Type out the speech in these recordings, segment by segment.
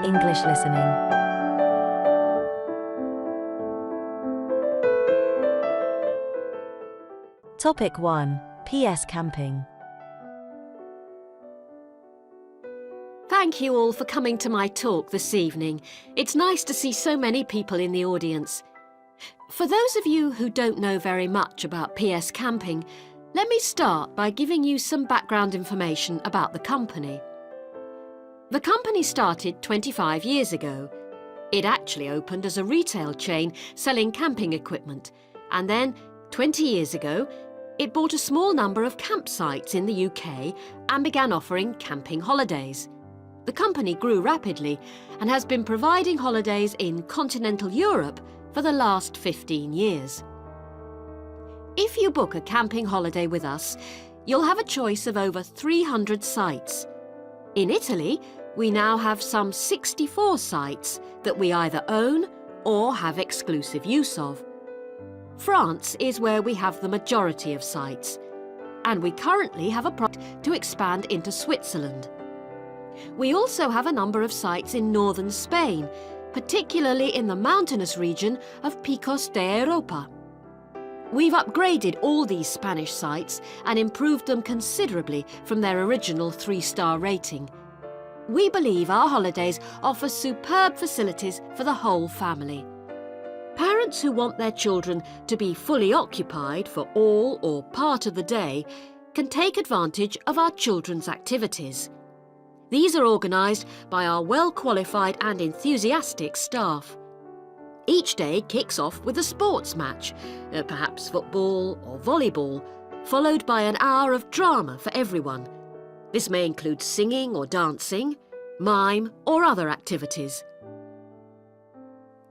English listening. Topic 1. PS Camping. Thank you all for coming to my talk this evening. It's nice to see so many people in the audience. For those of you who don't know very much about PS Camping, let me start by giving you some background information about the company. The company started 25 years ago. It actually opened as a retail chain selling camping equipment, and then 20 years ago, it bought a small number of campsites in the UK and began offering camping holidays. The company grew rapidly and has been providing holidays in continental Europe for the last 15 years. If you book a camping holiday with us, you'll have a choice of over 300 sites. In Italy, we now have some 64 sites that we either own or have exclusive use of. France is where we have the majority of sites, and we currently have a project to expand into Switzerland. We also have a number of sites in northern Spain, particularly in the mountainous region of Picos de Europa. We've upgraded all these Spanish sites and improved them considerably from their original 3-star rating. We believe our holidays offer superb facilities for the whole family. Parents who want their children to be fully occupied for all or part of the day can take advantage of our children's activities. These are organised by our well-qualified and enthusiastic staff. Each day kicks off with a sports match, perhaps football or volleyball, followed by an hour of drama for everyone. This may include singing or dancing, mime or other activities.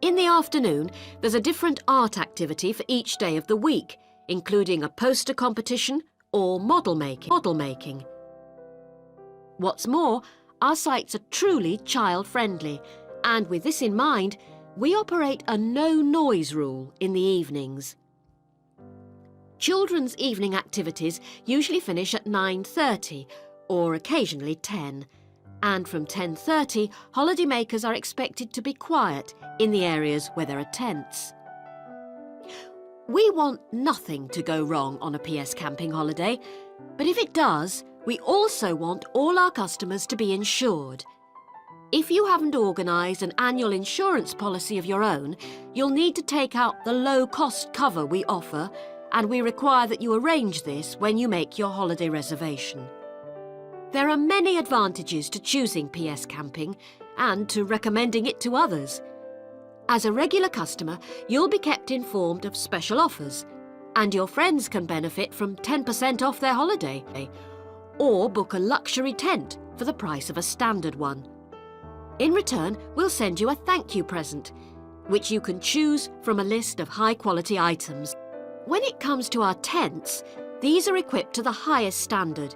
In the afternoon, there's a different art activity for each day of the week, including a poster competition or model making. What's more, our sites are truly child-friendly, and with this in mind, we operate a no-noise rule in the evenings. Children's evening activities usually finish at 9:30 or occasionally 10, and from 10:30, holidaymakers are expected to be quiet in the areas where there are tents. We want nothing to go wrong on a PS camping holiday, but if it does, we also want all our customers to be insured. If you haven't organised an annual insurance policy of your own, you'll need to take out the low-cost cover we offer, and we require that you arrange this when you make your holiday reservation. There are many advantages to choosing PS Camping and to recommending it to others. As a regular customer, you'll be kept informed of special offers, and your friends can benefit from 10% off their holiday, or book a luxury tent for the price of a standard one. In return, we'll send you a thank you present, which you can choose from a list of high-quality items. When it comes to our tents, these are equipped to the highest standard.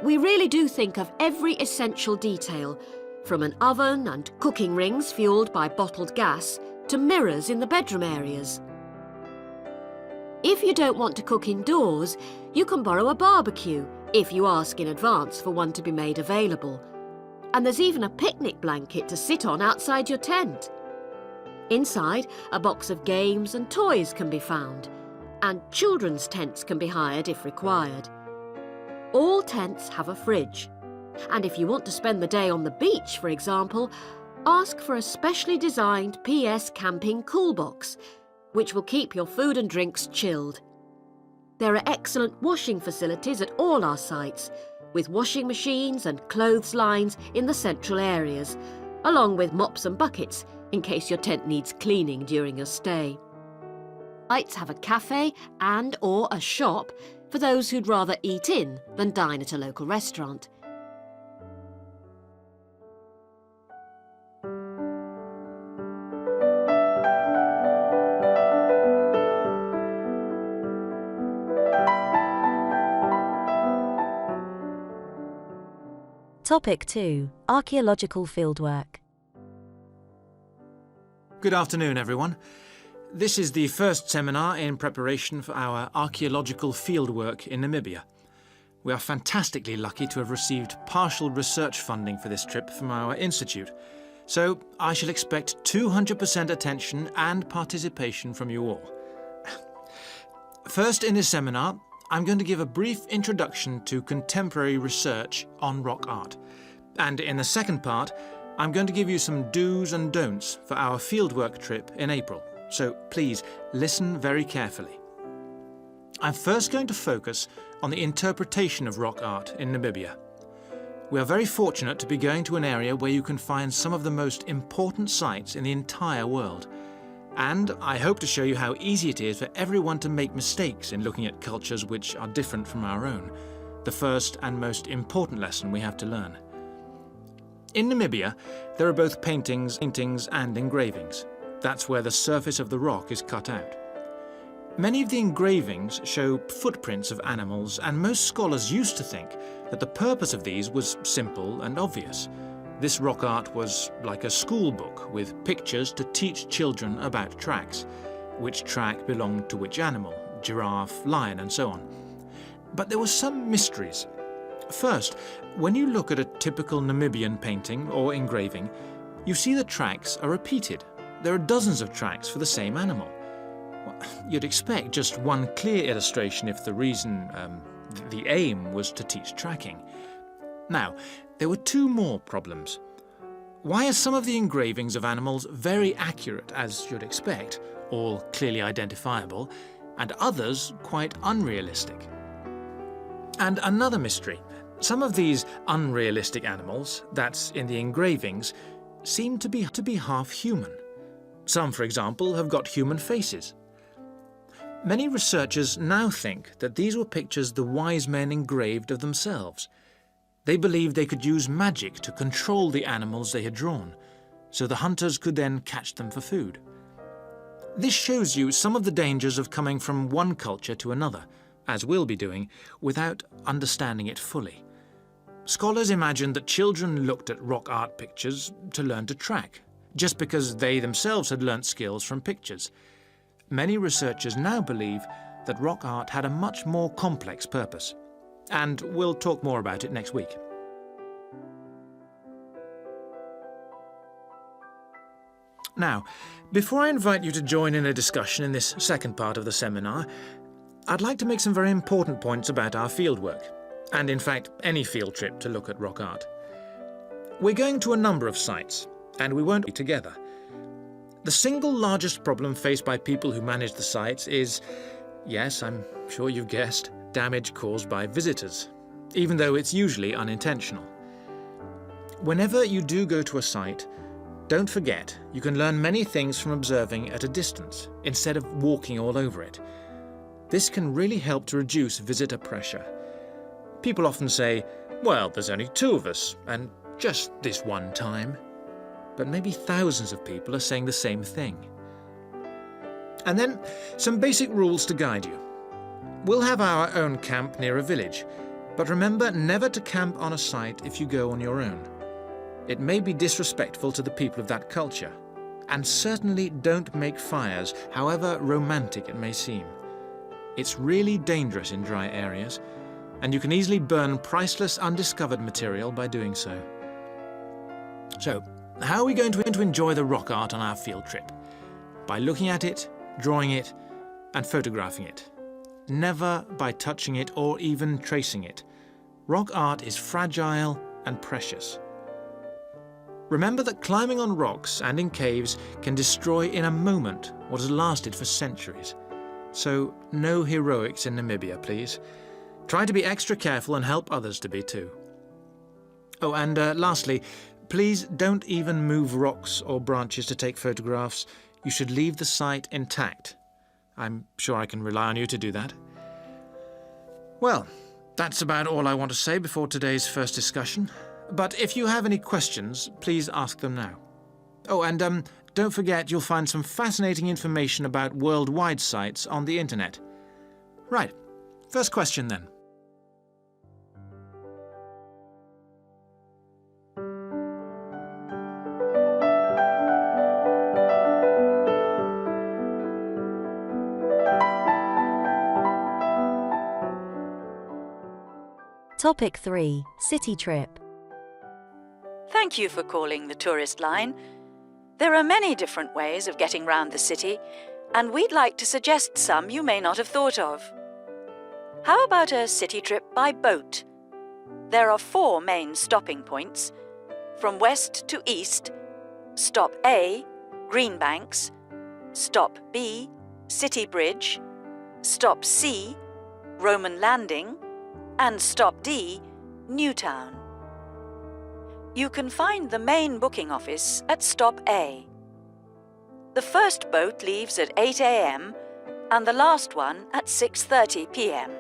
We really do think of every essential detail, from an oven and cooking rings fueled by bottled gas to mirrors in the bedroom areas. If you don't want to cook indoors, you can borrow a barbecue if you ask in advance for one to be made available. And there's even a picnic blanket to sit on outside your tent. Inside, a box of games and toys can be found, and children's tents can be hired if required. All tents have a fridge, and if you want to spend the day on the beach, for example, ask for a specially designed PS Camping cool box, which will keep your food and drinks chilled. There are excellent washing facilities at all our sites, with washing machines and clothes lines in the central areas, along with mops and buckets in case your tent needs cleaning during your stay. Sites have a cafe and/or a shop for those who'd rather eat in than dine at a local restaurant. Topic 2. Archaeological fieldwork. Good afternoon, everyone. This is the first seminar in preparation for our archaeological fieldwork in Namibia. We are fantastically lucky to have received partial research funding for this trip from our institute. so I shall expect 200% attention and participation from you all. First in this seminar, I'm going to give a brief introduction to contemporary research on rock art. And in the second part, I'm going to give you some do's and don'ts for our fieldwork trip in April. So please listen very carefully. I'm first going to focus on the interpretation of rock art in Namibia. We are very fortunate to be going to an area where you can find some of the most important sites in the entire world. And I hope to show you how easy it is for everyone to make mistakes in looking at cultures which are different from our own. The first and most important lesson we have to learn. In Namibia, there are both paintings and engravings. That's where the surface of the rock is cut out. Many of the engravings show footprints of animals, and most scholars used to think that the purpose of these was simple and obvious. This rock art was like a school book with pictures to teach children about tracks. Which track belonged to which animal, giraffe, lion, and so on. But there were some mysteries. First, when you look at a typical Namibian painting or engraving, you see the tracks are repeated. There are dozens of tracks for the same animal. You'd expect just one clear illustration if the aim was to teach tracking. Now, there were two more problems. Why are some of the engravings of animals very accurate, as you'd expect, all clearly identifiable, and others quite unrealistic? And another mystery. Some of these unrealistic animals, that's in the engravings, seem to be half human. Some, for example, have got human faces. Many researchers now think that these were pictures the wise men engraved of themselves. They believed they could use magic to control the animals they had drawn, so the hunters could then catch them for food. This shows you some of the dangers of coming from one culture to another, as we'll be doing, without understanding it fully. Scholars imagined that children looked at rock art pictures to learn to track, just because they themselves had learnt skills from pictures. Many researchers now believe that rock art had a much more complex purpose, and we'll talk more about it next week. Now, before I invite you to join in a discussion in this second part of the seminar, I'd like to make some very important points about our fieldwork, and in fact any field trip to look at rock art. We're going to a number of sites, and we won't be together. The single largest problem faced by people who manage the sites is, yes, I'm sure you've guessed, damage caused by visitors, even though it's usually unintentional. Whenever you do go to a site, don't forget you can learn many things from observing at a distance, instead of walking all over it. This can really help to reduce visitor pressure. People often say, well, there's only two of us, and just this one time. But maybe thousands of people are saying the same thing. And then, some basic rules to guide you. We'll have our own camp near a village, but remember never to camp on a site if you go on your own. It may be disrespectful to the people of that culture, and certainly don't make fires, however romantic it may seem. It's really dangerous in dry areas, and you can easily burn priceless undiscovered material by doing so. So, how are we going to enjoy the rock art on our field trip? By looking at it, drawing it, and photographing it. Never by touching it or even tracing it. Rock art is fragile and precious. Remember that climbing on rocks and in caves can destroy in a moment what has lasted for centuries. So, no heroics in Namibia, please. Try to be extra careful and help others to be too. Oh, and lastly, please don't even move rocks or branches to take photographs. You should leave the site intact. I'm sure I can rely on you to do that. Well, that's about all I want to say before today's first discussion. But if you have any questions, please ask them now. Oh, and don't forget you'll find some fascinating information about worldwide sites on the internet. Right, first question then. Topic 3. City trip. Thank you for calling the tourist line. There are many different ways of getting round the city, and we'd like to suggest some you may not have thought of. How about a city trip by boat? There are 4 main stopping points. From west to east, Stop A, Greenbanks, Stop B, City Bridge, Stop C, Roman Landing, and Stop D, Newtown. You can find the main booking office at Stop A. The first boat leaves at 8 a.m. and the last one at 6:30 p.m.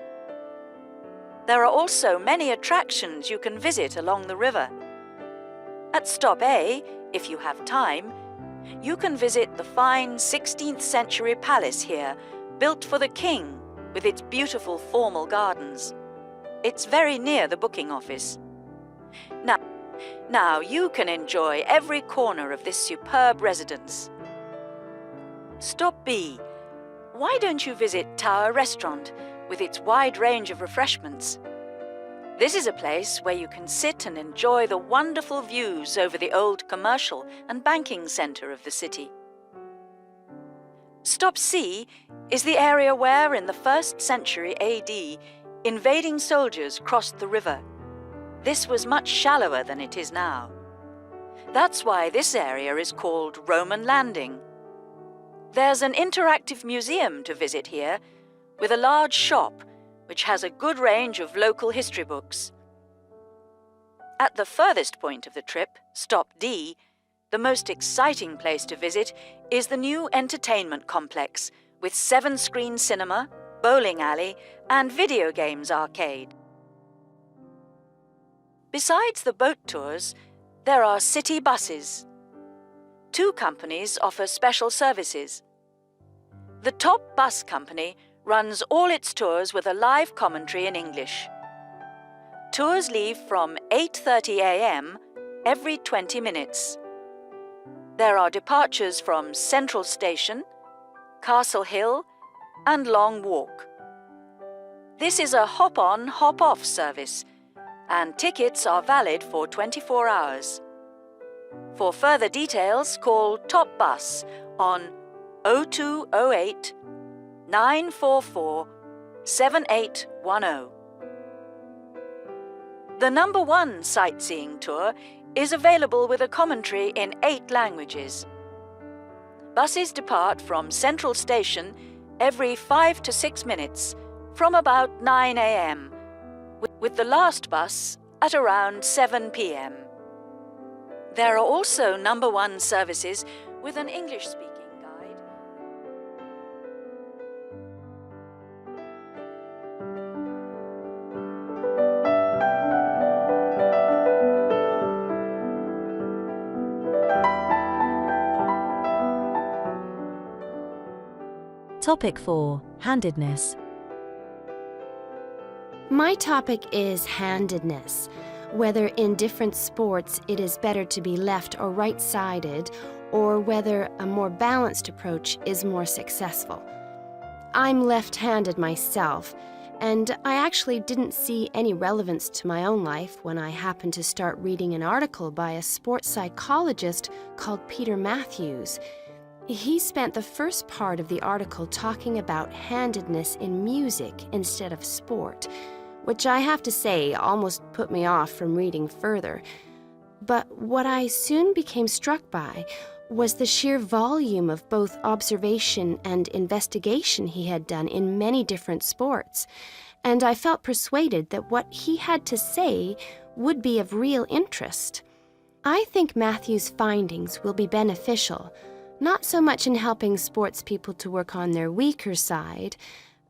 There are also many attractions you can visit along the river. At Stop A, if you have time, you can visit the fine 16th century palace here, built for the king, with its beautiful formal gardens. It's very near the booking office. Now you can enjoy every corner of this superb residence. Stop B. Why don't you visit Tower Restaurant with its wide range of refreshments? This is a place where you can sit and enjoy the wonderful views over the old commercial and banking centre of the city. Stop C is the area where, in the 1st century AD, invading soldiers crossed the river. This was much shallower than it is now. That's why this area is called Roman Landing. There's an interactive museum to visit here, with a large shop which has a good range of local history books. At the furthest point of the trip, Stop D, the most exciting place to visit is the new entertainment complex with 7-screen cinema, bowling alley, and video games arcade. Besides the boat tours, there are city buses. 2 companies offer special services. The top bus company runs all its tours with a live commentary in English. Tours leave from 8:30 a.m. every 20 minutes. There are departures from Central Station, Castle Hill, and Long Walk. This is a hop-on, hop-off service, and tickets are valid for 24 hours. For further details, call Top Bus on 0208 944 7810. The number 1 sightseeing tour is available with a commentary in 8 languages. Buses depart from Central Station every 5 to 6 minutes from about 9 a.m., with the last bus at around 7 p.m. There are also number 1 services with an English-speaking guide. Topic 4. Handedness. My topic is handedness, whether in different sports it is better to be left or right-sided, or whether a more balanced approach is more successful. I'm left-handed myself, and I actually didn't see any relevance to my own life when I happened to start reading an article by a sports psychologist called Peter Matthews. He spent the first part of the article talking about handedness in music instead of sport, which I have to say almost put me off from reading further. But what I soon became struck by was the sheer volume of both observation and investigation he had done in many different sports, and I felt persuaded that what he had to say would be of real interest. I think Matthew's findings will be beneficial, not so much in helping sports people to work on their weaker side,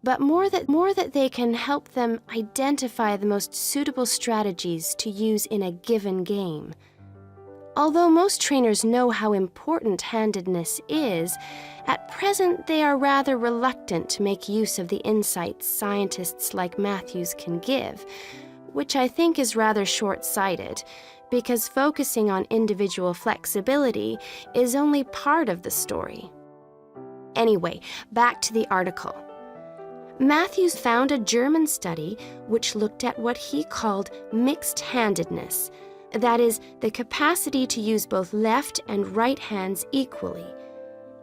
but more that they can help them identify the most suitable strategies to use in a given game. Although most trainers know how important handedness is, at present they are rather reluctant to make use of the insights scientists like Matthews can give, which I think is rather short-sighted, because focusing on individual flexibility is only part of the story. Anyway, back to the article. Matthews found a German study which looked at what he called mixed handedness, That is, the capacity to use both left and right hands equally.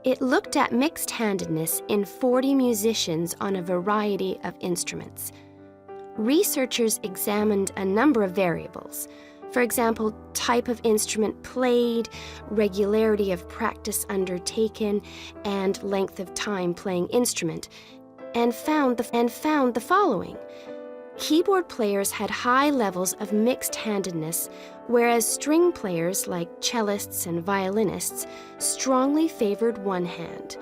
It looked at mixed-handedness in 40 musicians on a variety of instruments. Researchers examined a number of variables. For example, type of instrument played, regularity of practice undertaken, and length of time playing instrument, and found the following. Keyboard players had high levels of mixed-handedness, whereas string players like cellists and violinists strongly favored one hand.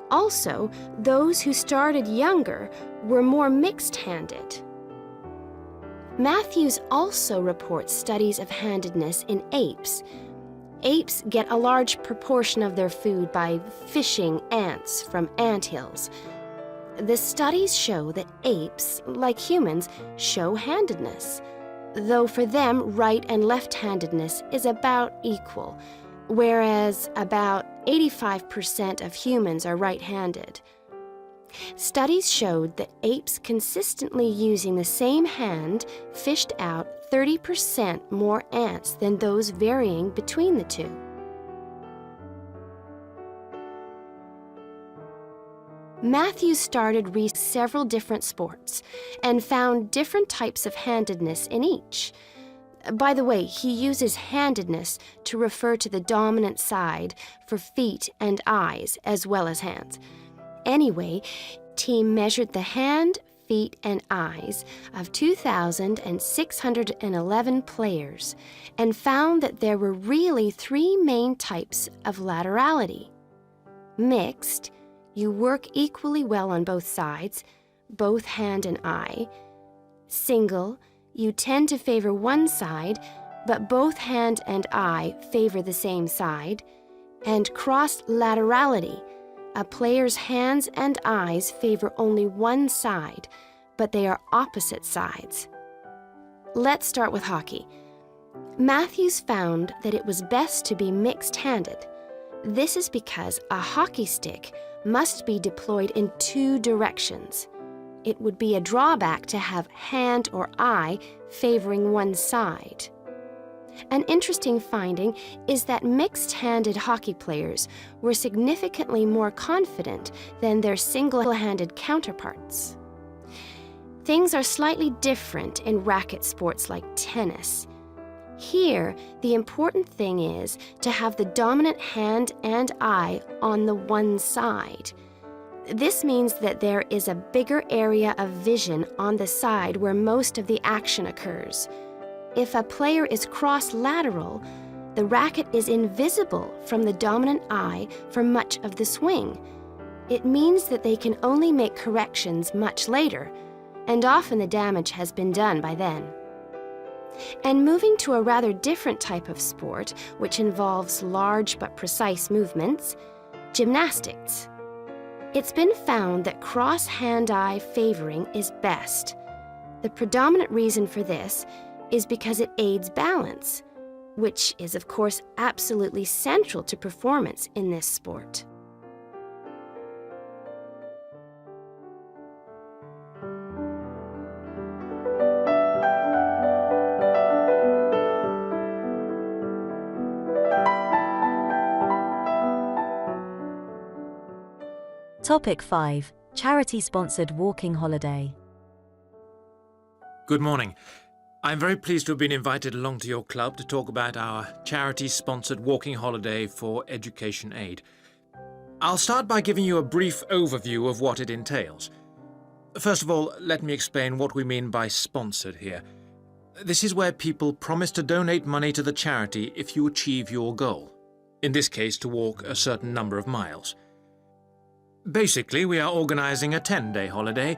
Also, those who started younger were more mixed-handed. Matthews also reports studies of handedness in apes. Apes get a large proportion of their food by fishing ants from anthills. The studies show that apes, like humans, show handedness, though for them right and left-handedness is about equal, whereas about 85% of humans are right-handed. Studies showed that apes consistently using the same hand fished out 30% more ants than those varying between the two. Matthews started several different sports and found different types of handedness in each. By the way, he uses handedness to refer to the dominant side for feet and eyes as well as hands. Anyway, team measured the hand, feet, and eyes of 2,611 players and found that there were really three main types of laterality. Mixed, you work equally well on both sides, both hand and eye. Single, you tend to favor one side, but both hand and eye favor the same side. And cross-laterality, a player's hands and eyes favor only one side, but they are opposite sides. Let's start with hockey. Matthews found that it was best to be mixed-handed. This is because a hockey stick must be deployed in two directions. It would be a drawback to have hand or eye favoring one side. An interesting finding is that mixed-handed hockey players were significantly more confident than their single-handed counterparts. Things are slightly different in racket sports like tennis. Here, the important thing is to have the dominant hand and eye on the one side. This means that there is a bigger area of vision on the side where most of the action occurs. If a player is cross-lateral, the racket is invisible from the dominant eye for much of the swing. It means that they can only make corrections much later, and often the damage has been done by then. And moving to a rather different type of sport, which involves large but precise movements, gymnastics. It's been found that cross-hand-eye favoring is best. The predominant reason for this is because it aids balance, which is, of course, absolutely central to performance in this sport. Topic 5. Charity-sponsored walking holiday. Good morning. I'm very pleased to have been invited along to your club to talk about our charity-sponsored walking holiday for education aid. I'll start by giving you a brief overview of what it entails. First of all, let me explain what we mean by sponsored here. This is where people promise to donate money to the charity if you achieve your goal, in this case to walk a certain number of miles. Basically, we are organising a 10-day holiday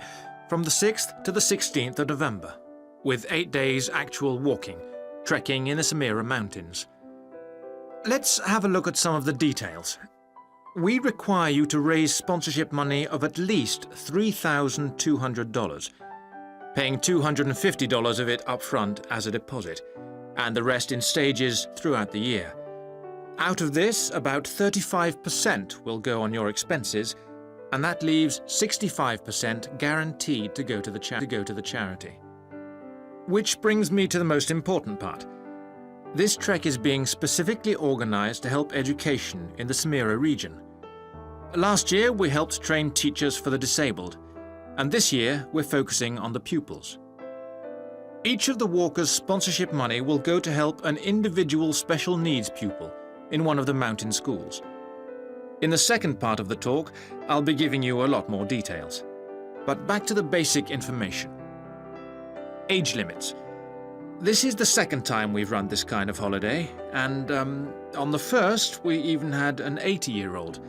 from the 6th to the 16th of November, with 8 days actual walking, trekking in the Samira Mountains. Let's have a look at some of the details. We require you to raise sponsorship money of at least $3,200, paying $250 of it up front as a deposit, and the rest in stages throughout the year. Out of this, about 35% will go on your expenses, and that leaves 65% guaranteed to go to the charity. Which brings me to the most important part. This trek is being specifically organised to help education in the Samira region. Last year we helped train teachers for the disabled, and this year we're focusing on the pupils. Each of the walkers' sponsorship money will go to help an individual special needs pupil in one of the mountain schools. In the second part of the talk, I'll be giving you a lot more details. But back to the basic information. Age limits. This is the second time we've run this kind of holiday, and on the first we even had an 80-year-old.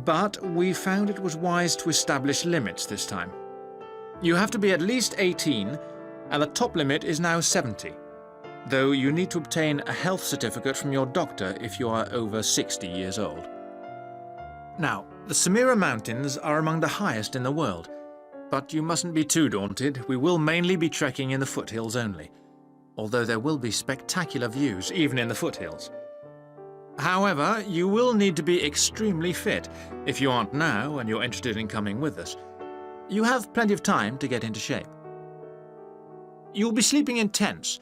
But we found it was wise to establish limits this time. You have to be at least 18, and the top limit is now 70, though you need to obtain a health certificate from your doctor if you are over 60 years old. Now, the Samira Mountains are among the highest in the world, but you mustn't be too daunted. We will mainly be trekking in the foothills only, although there will be spectacular views even in the foothills. However, you will need to be extremely fit if you aren't now and you're interested in coming with us. You have plenty of time to get into shape. You'll be sleeping in tents,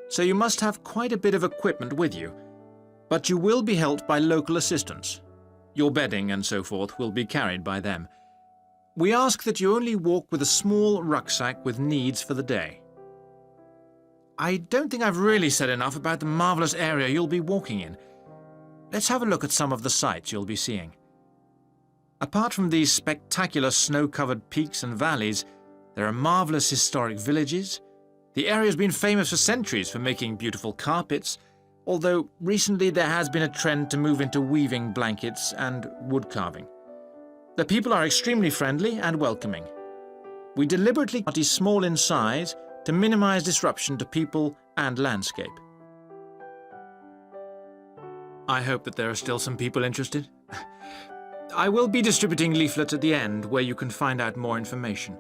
so you must have quite a bit of equipment with you, but you will be helped by local assistants. Your bedding and so forth will be carried by them. We ask that you only walk with a small rucksack with needs for the day. I don't think I've really said enough about the marvellous area you'll be walking in. Let's have a look at some of the sights you'll be seeing. Apart from these spectacular snow-covered peaks and valleys, there are marvellous historic villages. The area's been famous for centuries for making beautiful carpets, although recently there has been a trend to move into weaving blankets and wood carving. The people are extremely friendly and welcoming. We deliberately are small in size to minimize disruption to people and landscape. I hope that there are still some people interested. I will be distributing leaflets at the end where you can find out more information.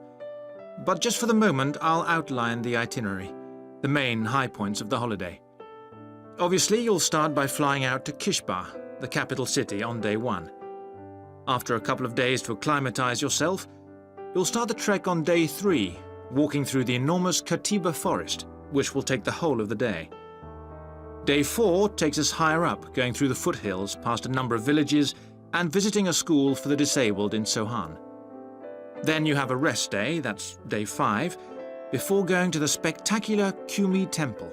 But just for the moment, I'll outline the itinerary, the main high points of the holiday. Obviously, you'll start by flying out to Kishbar, the capital city, on day 1. After a couple of days to acclimatize yourself, you'll start the trek on day 3, walking through the enormous Katiba forest, which will take the whole of the day. Day 4 takes us higher up, going through the foothills, past a number of villages, and visiting a school for the disabled in Sohan. Then you have a rest day, that's day 5, before going to the spectacular Kumi Temple,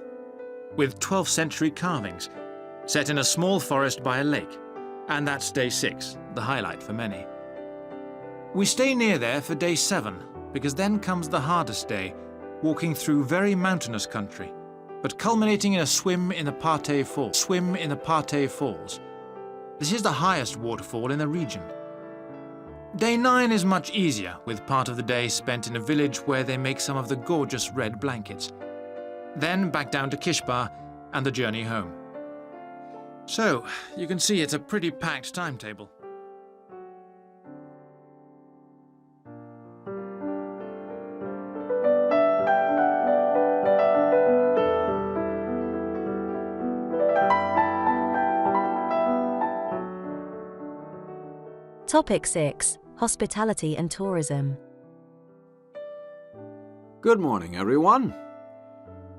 with 12th century carvings, set in a small forest by a lake, and that's day 6, the highlight for many. We stay near there for day 7, because then comes the hardest day, walking through very mountainous country, but culminating in a swim in the Pate Falls. This is the highest waterfall in the region. Day 9 is much easier, with part of the day spent in a village where they make some of the gorgeous red blankets. Then back down to Kishbar and the journey home. So, you can see it's a pretty packed timetable. Topic 6. Hospitality and tourism. Good morning, everyone.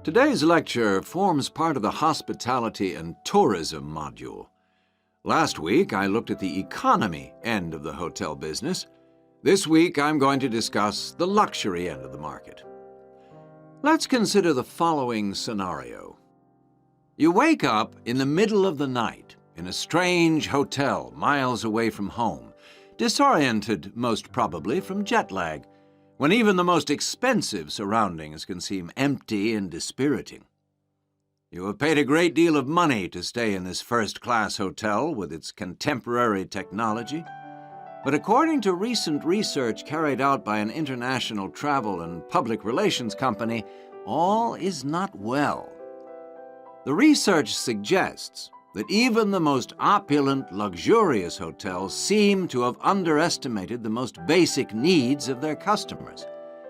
Today's lecture forms part of the Hospitality and Tourism module. Last week, I looked at the economy end of the hotel business. This week, I'm going to discuss the luxury end of the market. Let's consider the following scenario. You wake up in the middle of the night in a strange hotel miles away from home, disoriented most probably from jet lag, when even the most expensive surroundings can seem empty and dispiriting. You have paid a great deal of money to stay in this first-class hotel with its contemporary technology, but according to recent research carried out by an international travel and public relations company, all is not well. The research suggests that even the most opulent, luxurious hotels seem to have underestimated the most basic needs of their customers,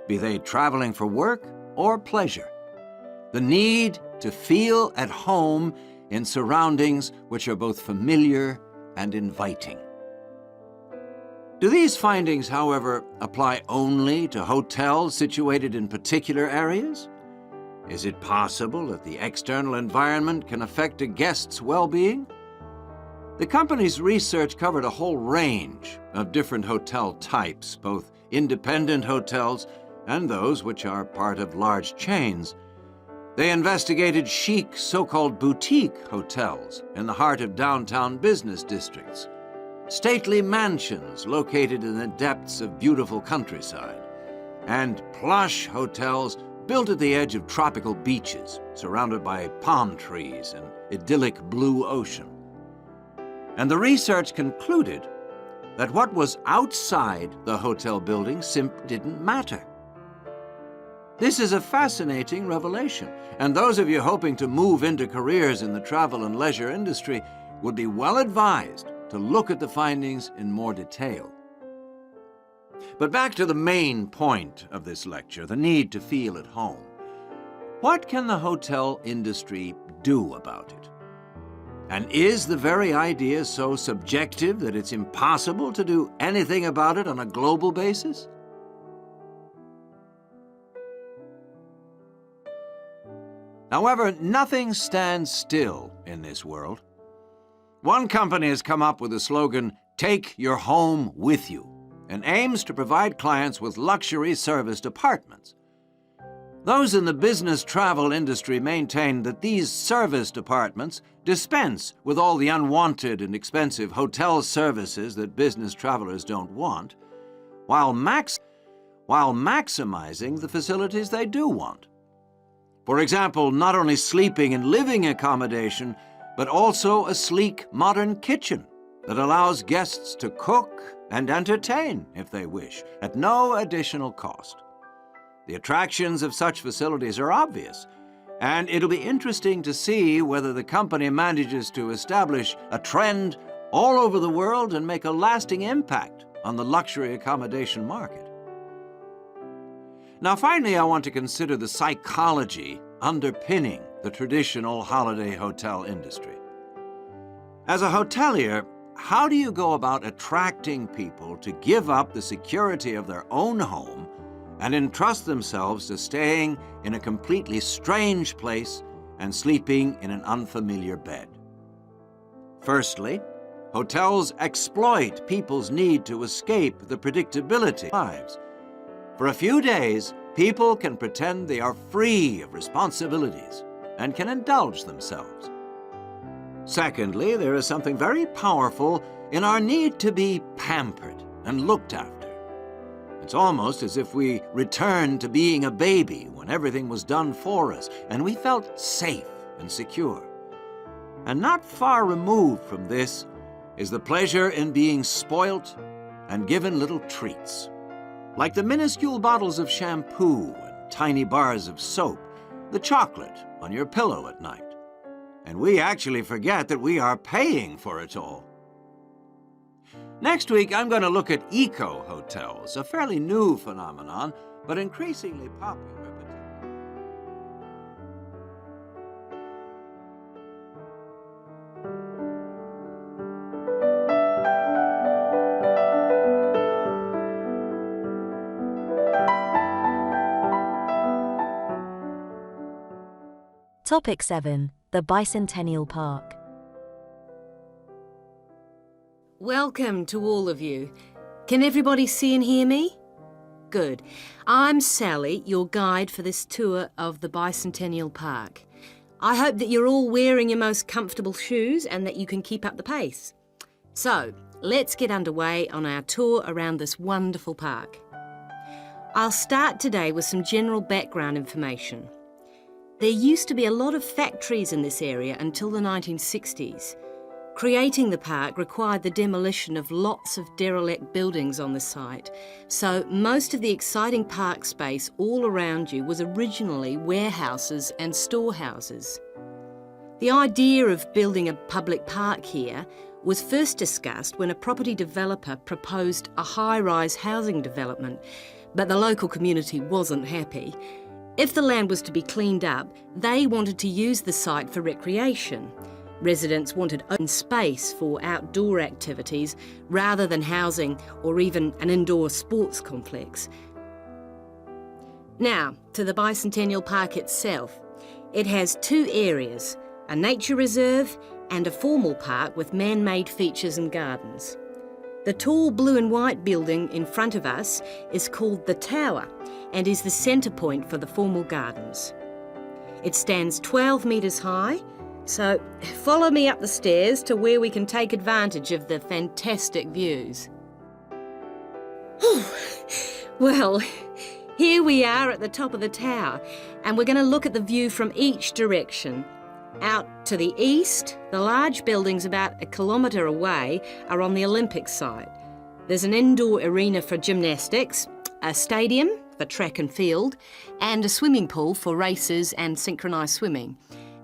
be they traveling for work or pleasure. The need to feel at home in surroundings which are both familiar and inviting. Do these findings, however, apply only to hotels situated in particular areas? Is it possible that the external environment can affect a guest's well-being? The company's research covered a whole range of different hotel types, both independent hotels and those which are part of large chains. They investigated chic, so-called boutique hotels in the heart of downtown business districts, stately mansions located in the depths of beautiful countryside, and plush hotels built at the edge of tropical beaches, surrounded by palm trees and idyllic blue ocean. And the research concluded that what was outside the hotel building simply didn't matter. This is a fascinating revelation, and those of you hoping to move into careers in the travel and leisure industry would be well advised to look at the findings in more detail. But back to the main point of this lecture, the need to feel at home. What can the hotel industry do about it? And is the very idea so subjective that it's impossible to do anything about it on a global basis? However, nothing stands still in this world. One company has come up with the slogan, "Take your home with you," and aims to provide clients with luxury serviced apartments. Those in the business travel industry maintain that these serviced apartments dispense with all the unwanted and expensive hotel services that business travelers don't want, while maximizing the facilities they do want. For example, not only sleeping and living accommodation, but also a sleek modern kitchen that allows guests to cook and entertain if they wish, at no additional cost. The attractions of such facilities are obvious, and it'll be interesting to see whether the company manages to establish a trend all over the world and make a lasting impact on the luxury accommodation market. Now, finally, I want to consider the psychology underpinning the traditional holiday hotel industry. As a hotelier, how do you go about attracting people to give up the security of their own home and entrust themselves to staying in a completely strange place and sleeping in an unfamiliar bed? Firstly, hotels exploit people's need to escape the predictability of lives. For a few days, people can pretend they are free of responsibilities and can indulge themselves. Secondly, there is something very powerful in our need to be pampered and looked after. It's almost as if we returned to being a baby when everything was done for us and we felt safe and secure. And not far removed from this is the pleasure in being spoilt and given little treats, like the minuscule bottles of shampoo and tiny bars of soap, the chocolate on your pillow at night. And we actually forget that we are paying for it all. Next week, I'm going to look at eco-hotels, a fairly new phenomenon, but increasingly popular. Topic 7. The Bicentennial Park. Welcome to all of you. Can everybody see and hear me? Good. I'm Sally, your guide for this tour of the Bicentennial Park. I hope that you're all wearing your most comfortable shoes and that you can keep up the pace. So, let's get underway on our tour around this wonderful park. I'll start today with some general background information. There used to be a lot of factories in this area until the 1960s. Creating the park required the demolition of lots of derelict buildings on the site, so most of the exciting park space all around you was originally warehouses and storehouses. The idea of building a public park here was first discussed when a property developer proposed a high-rise housing development, but the local community wasn't happy. If the land was to be cleaned up, they wanted to use the site for recreation. Residents wanted open space for outdoor activities rather than housing or even an indoor sports complex. Now, to the Bicentennial Park itself. It has two areas, a nature reserve and a formal park with man-made features and gardens. The tall blue and white building in front of us is called the Tower and is the centre point for the formal gardens. It stands 12 metres high, so follow me up the stairs to where we can take advantage of the fantastic views. Well, here we are at the top of the tower, and we're going to look at the view from each direction. Out to the east, the large buildings about 1 kilometre away are on the Olympic site. There's an indoor arena for gymnastics, a stadium for track and field, and a swimming pool for races and synchronised swimming,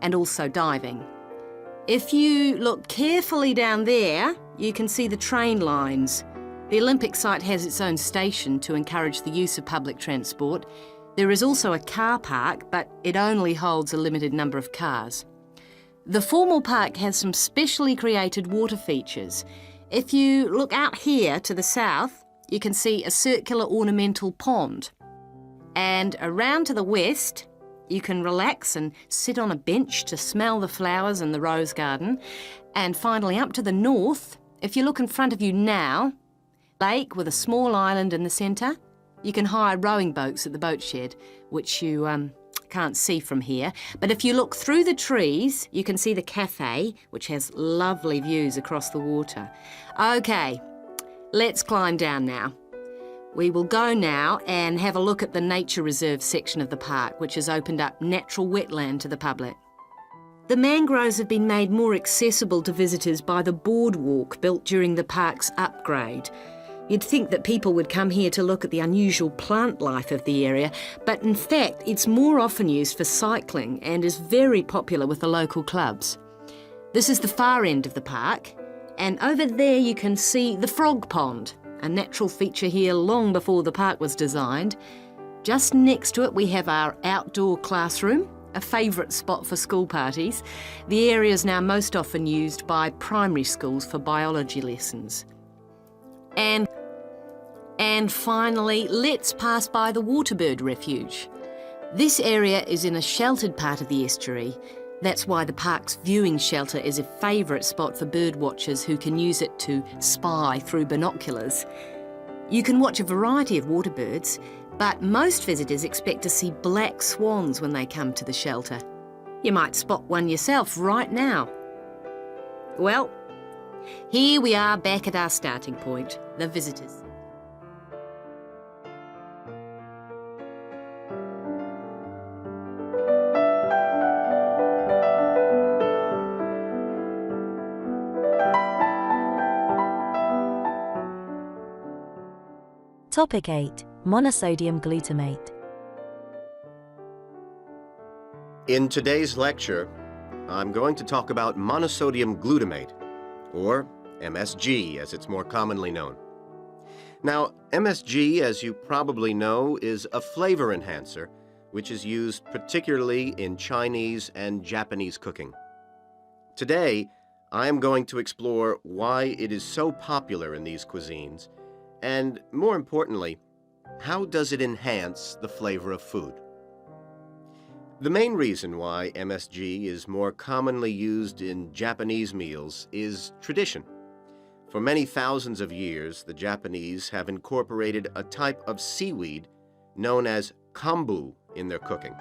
and also diving. If you look carefully down there, you can see the train lines. The Olympic site has its own station to encourage the use of public transport. There is also a car park, but it only holds a limited number of cars. The formal park has some specially created water features. If you look out here to the south, you can see a circular ornamental pond. And around to the west, you can relax and sit on a bench to smell the flowers in the rose garden. And finally, up to the north, if you look in front of you now, lake with a small island in the centre. You can hire rowing boats at the boat shed, which you can't see from here. But if you look through the trees, you can see the cafe, which has lovely views across the water. OK, let's climb down now. We will go now and have a look at the nature reserve section of the park, which has opened up natural wetland to the public. The mangroves have been made more accessible to visitors by the boardwalk built during the park's upgrade. You'd think that people would come here to look at the unusual plant life of the area, but in fact it's more often used for cycling and is very popular with the local clubs. This is the far end of the park, and over there you can see the frog pond, a natural feature here long before the park was designed. Just next to it we have our outdoor classroom, a favourite spot for school parties. The area is now most often used by primary schools for biology lessons. And finally, let's pass by the Waterbird Refuge. This area is in a sheltered part of the estuary. That's why the park's viewing shelter is a favourite spot for bird watchers who can use it to spy through binoculars. You can watch a variety of waterbirds, but most visitors expect to see black swans when they come to the shelter. You might spot one yourself right now. Well, here we are back at our starting point, the visitors. Topic 8. Monosodium glutamate. In today's lecture, I'm going to talk about monosodium glutamate, or MSG as it's more commonly known. Now, MSG, as you probably know, is a flavor enhancer, which is used particularly in Chinese and Japanese cooking. Today, I am going to explore why it is so popular in these cuisines, and more importantly, how does it enhance the flavor of food? The main reason why MSG is more commonly used in Japanese meals is tradition. For many thousands of years, the Japanese have incorporated a type of seaweed known as kombu in their cooking,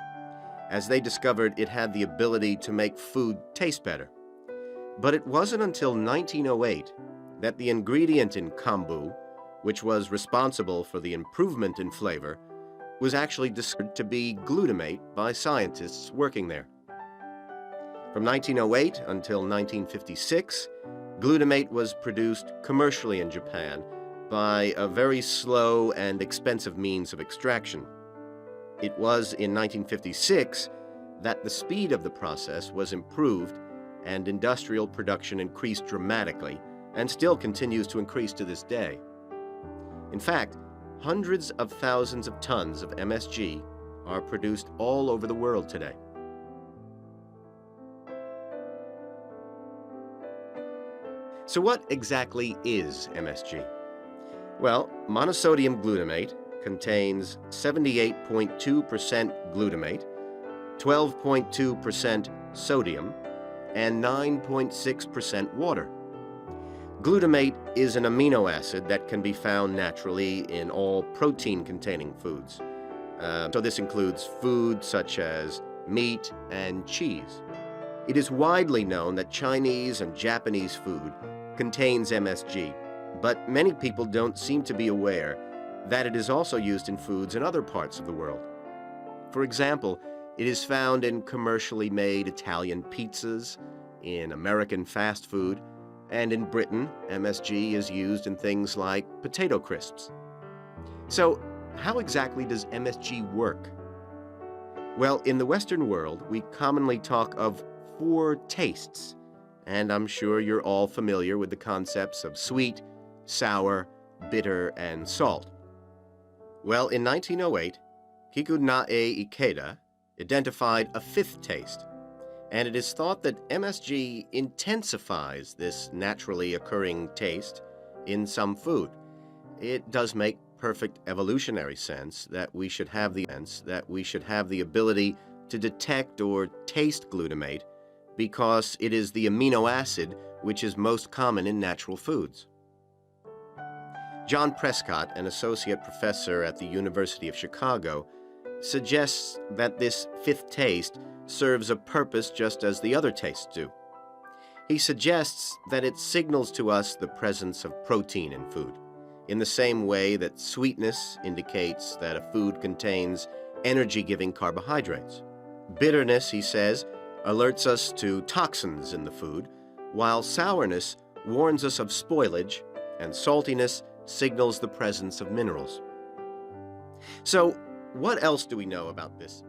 as they discovered it had the ability to make food taste better. But it wasn't until 1908 that the ingredient in kombu, which was responsible for the improvement in flavor, was actually discovered to be glutamate by scientists working there. From 1908 until 1956, glutamate was produced commercially in Japan by a very slow and expensive means of extraction. It was in 1956 that the speed of the process was improved and industrial production increased dramatically and still continues to increase to this day. In fact, hundreds of thousands of tons of MSG are produced all over the world today. So what exactly is MSG? Well, monosodium glutamate contains 78.2% glutamate, 12.2% sodium, and 9.6% water. Glutamate is an amino acid that can be found naturally in all protein-containing foods. So this includes foods such as meat and cheese. It is widely known that Chinese and Japanese food contains MSG, but many people don't seem to be aware that it is also used in foods in other parts of the world. For example, it is found in commercially made Italian pizzas, in American fast food, and in Britain, MSG is used in things like potato crisps. So, how exactly does MSG work? Well, in the Western world, we commonly talk of 4 tastes, and I'm sure you're all familiar with the concepts of sweet, sour, bitter, and salt. Well, in 1908, Kikunae Ikeda identified a 5th taste, and it is thought that MSG intensifies this naturally occurring taste in some food. It does make perfect evolutionary sense that we should have the ability to detect or taste glutamate because it is the amino acid which is most common in natural foods. John Prescott, an associate professor at the University of Chicago, suggests that this 5th taste serves a purpose just as the other tastes do. He suggests that it signals to us the presence of protein in food, in the same way that sweetness indicates that a food contains energy-giving carbohydrates. Bitterness, he says, alerts us to toxins in the food, while sourness warns us of spoilage, and saltiness signals the presence of minerals. So, what else do we know about this